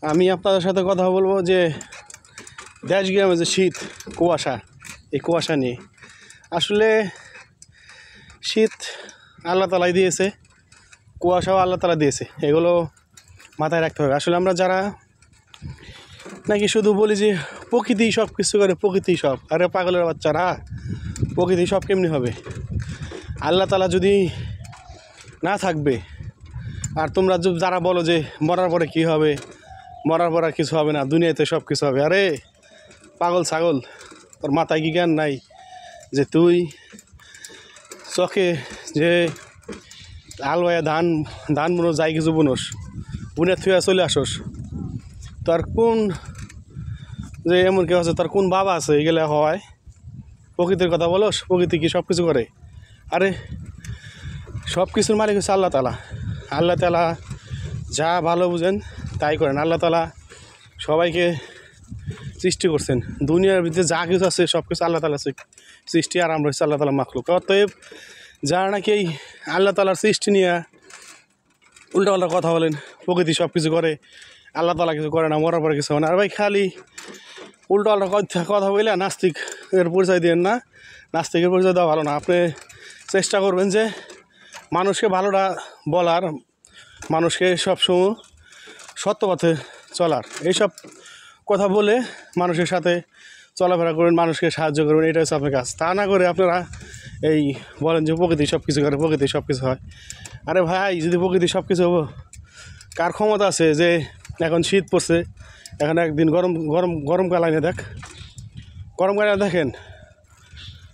আমি আপনাদের সাথে কথা বলবো যে দেশ গ্রামে যে শীত কুয়াশা, এই কুয়াশা নিয়ে। আসলে শীত আল্লাহ তালাই দিয়েছে, কুয়াশাও আল্লাহ তালা দিয়েছে, এগুলো মাথায় রাখতে হবে। আসলে আমরা যারা নাকি শুধু বলি যে প্রকৃতি সব কিছু করে, প্রকৃতি সব, আরে পাগলের বাচ্চারা, প্রকৃতি সব কেমনি হবে? আল্লাহ তালা যদি না থাকবে, আর তোমরা যারা বলো যে মরার পরে কী হবে, মরার পর আর কিছু হবে না, দুনিয়াতে সব কিছু হবে, আরে পাগল ছাগল, তোর মাথায় কি জ্ঞান নাই যে তুই চোখে যে আলবায়া ধান বুনো যাই কিছু বুনোস, বুনে থুয়া চলে আসোস, তোর কোন যে এমন কেউ আছে, তোর কোন বাবা আছে এগুলো হয়? প্রকৃতির কথা বলোস, প্রকৃতি কি সব কিছু করে? আরে সব কিছুর মালিক হচ্ছে আল্লাহ তালা। আল্লাহ তালা যা ভালো বুঝেন তাই করেন। আল্লাহ তালা সবাইকে সৃষ্টি করছেন, দুনিয়ার ভিতরে যা কিছু আছে সব কিছু আল্লাহ তালা সৃষ্টি, আর আমরা হচ্ছে আল্লাহ তালা মাখলুক। অতএব যারা নাকি এই আল্লাহ তালার সৃষ্টি নিয়ে উল্টাপাল্টা কথা বলেন, প্রকৃতি সব কিছু করে, আল্লাহ তালা কিছু করে না, মরার পরে কিছু হয় না, আর ভাই খালি উল্টাপাল্টা কথা বলে নাস্তিকের পরিচয় দেন না। নাস্তিকের পরিচয় দেওয়া ভালো না। আপনি চেষ্টা করবেন যে মানুষকে ভালোটা বলার, মানুষকে সবসময় সত্য পথে চলার, এইসব কথা বলে মানুষের সাথে চলাফেরা করবেন, মানুষকে সাহায্য করবেন, এটা হচ্ছে আপনার কাজ। তা না করে আপনারা এই বলেন যে প্রকৃতি সব কিছু করে, প্রকৃতি সব কিছু হয়। আরে ভাই, যদি প্রকৃতি সব কিছু হবো, কার ক্ষমতা আছে যে এখন শীত পড়ছে, এখন একদিন গরমকাল আইনে গরমকাল দেখেন,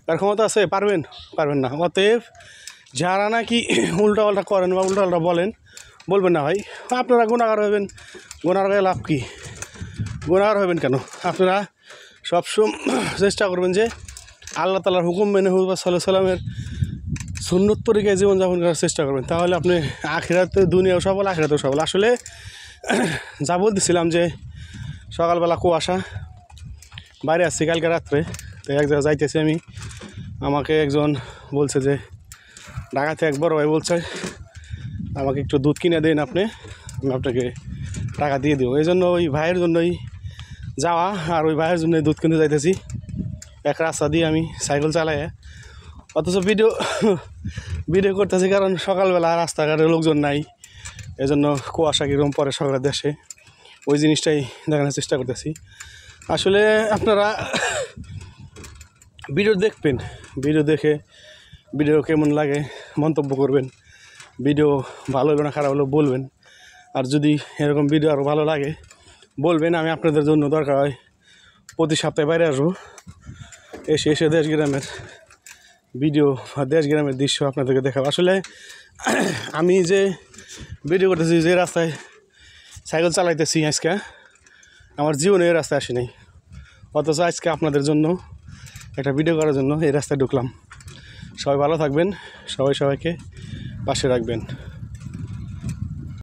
কার ক্ষমতা আছে? পারবেন না। অতএব যারা নাকি উল্টাপাল্টা করেন বা উল্টাপাল্টা বলবেন না ভাই, আপনারা গুণাগার হবেন। গুণাগার লাভ কি? গুণাগার হবেন কেন? আপনারা সবসময় চেষ্টা করবেন যে আল্লাহ তালার হুকুম মেনে, হুজুর সাল্লাল্লাহু আলাইহি সাল্লামের সুন্নত তরিকায় জীবনযাপন করার চেষ্টা করবেন। তাহলে আপনি আখিরাতে দুনিয়াও সফল, আখিরাতেও সফল। আসলে যা বলতেছিলাম যে সকালবেলা কুয়াশা, বাইরে আসছি কালকে রাত্রে, তো এক জায়গায় যাইতেছি আমি, আমাকে একজন বলছে যে ঢাকাতে এক বড় ভাই বলছে আমাকে একটু দুধ কিনে দিন আপনি, আমি আপনাকে টাকা দিয়ে দেবো। এই জন্য ওই ভাইয়ের জন্যই যাওয়া, আর ওই ভাইয়ের জন্যই দুধ কিনতে যাইতেছি এক রাস্তা দিয়ে আমি সাইকেল চালাই। অথচ ভিডিও করতেছি কারণ সকালবেলা রাস্তাঘাটে লোকজন নাই, এজন্য কুয়াশা কীরকম পরে সকালের দেশে, ওই জিনিসটাই দেখানোর চেষ্টা করতেছি। আসলে আপনারা ভিডিও দেখবেন, ভিডিও দেখে ভিডিও কেমন লাগে মন্তব্য করবেন, ভিডিও ভালো হলো না খারাপ হলো বলবেন, আর যদি এরকম ভিডিও আরও ভালো লাগে বলবেন। আমি আপনাদের জন্য দরকার হয় প্রতি সপ্তাহে বাইরে আসবো, এসে দেশ গ্রামের ভিডিও বা দেশ গ্রামের দৃশ্য আপনাদেরকে দেখাবো। আসলে আমি যে ভিডিও করতেছি, যে রাস্তায় সাইকেল চালাইতেছি, আজকে আমার জীবনে এই রাস্তায় আসি নাই, অথচ আজকে আপনাদের জন্য একটা ভিডিও করার জন্য এই রাস্তায় ঢুকলাম। সবাই ভালো থাকবেন, সবাইকে পাশে রাখবেন।